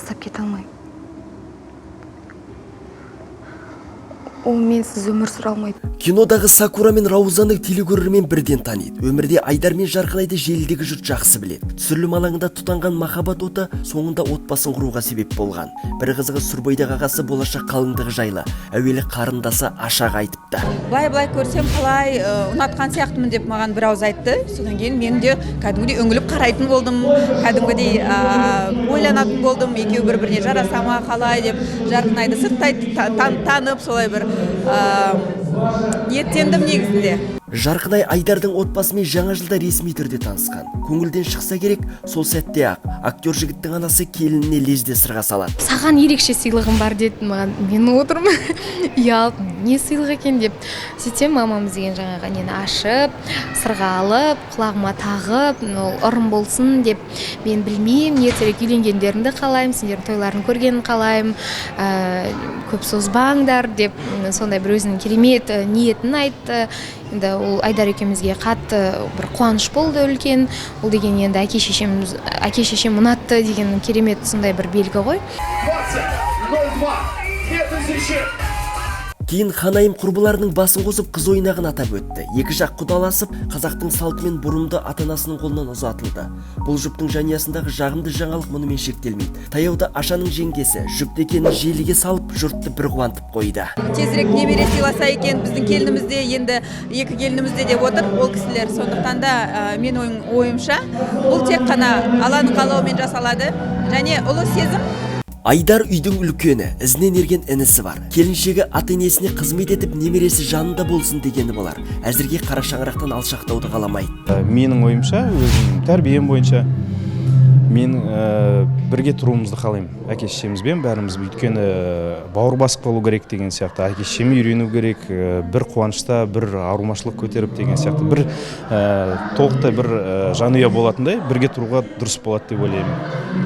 тастап кете алмаймын. Ол менсіз өмір сүре алмайды. Кинодағы Сакура мен Раузаны телекөрермен бірден таниды. Өмірде Айдар мен Жарқынайды желідегі жұрт жақсы біледі. Түсірілім алаңында тұтанған махаббат оты соңында отбасын құруға себеп болған. Бір қызығы Сүрбойдағы ағасы болашақ қалыңдығы жайлы әуелі қарындасы Ашаға айтыпты. Былай көрсем қалай ұнатқан сияқтымын деп маған бір ауыз айтты. Содан кейін мен де кәдімгідей үңіліп қарайтын болдым. Кәдімгідей ойланатын болдым. Екеуі бір-біріне жараса ма қалай деп Жарқынайды сырттай танып солай бір ниеттендім негізінде. Жарқынай Айдардың отбасымен жаңа жылда ресми түрде танысқан. Көңілден шықса керек, сол сәтте ақ актер жігіттің анасы келініне лезде сырға салады. Саған ерекше сыйлығым бар деді маған. Мен отырмын. Ұялып, не сыйлық екен деп. Сөйтсем мамамыз деген жаңағы нені ашып, сырға алып, құлағыма тағып, ырым болсын деп. Мен білмеймін, ертерек үйленгендеріңді қалаймын, сендердің тойларын көргенін қалаймын, көп созбаңдар деп сондай бір өзінің керемет ниетін айтты. Енді ол Айдар екеумізге қатты бір қуаныш болды үлкен. Ол деген енді әке шешем ұнатты деген керемет сондай бір белгі ғой. Кейін Ханайым құрбыларының басын қосып қыз ойнағын атап өтті. Екі жақ құдаласып, қазақтың салтымен бұрымды ата-анасының қолынан ұзатылды. Бұл жұптың жанұясындағы жағымды жаңалық мұнымен шектелмейді. Таяуда Ашаның жеңгесі жүкті екенін желіге салып, жұртты бір қуантып қойды. Тезірек немере сыйласа екен, біздің келінімізде енді екі келінімізде деп отыр ол кісілер. Сондықтан да мен ойымша бұл тек қана Алланың қалауымен жасалады және ұлы сезім. Айдар үйдің үлкені, ізінен ерген інісі бар. Келіншегі ата-енесіне қызмет етіп, немересі жанында болсын дегені болар. Әзірге қара шаңырақтан алшақтауды қаламайды. Менің ойымша, өзім тәрбием бойынша мен бірге тұруымызды қалаймын. Әке-шешемізбен бәріміз, өйткені бауыр басып қалу керек деген сияқты. Әке-шешеме үйрену керек, бір қуанышта, бір ауырмашылық көтеріп деген сияқты. Бір толықтай бір жанұя болатындай бірге тұруға дұрыс болады деп ойлаймын.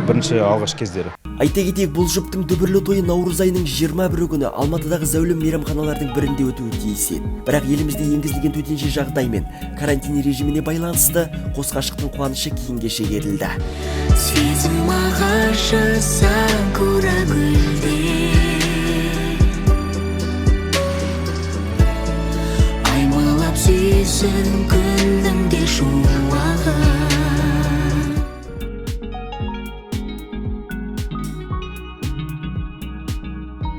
Бірінші алғаш кездері. Айта кетейік, бұл жұптың дүбірлі тойы наурыз айының 21 күні Алматыдағы зәулім мейрамханалардың бірінде өтуі тиіс еді. Бірақ елімізде енгізілген төтенше жағдай мен карантин режиміне байланысты қос ғашықтың қуанышы кейінге шегерілді. Сезім ағашы сакура гүлде, аймалап сүйсін күннің де шуағы.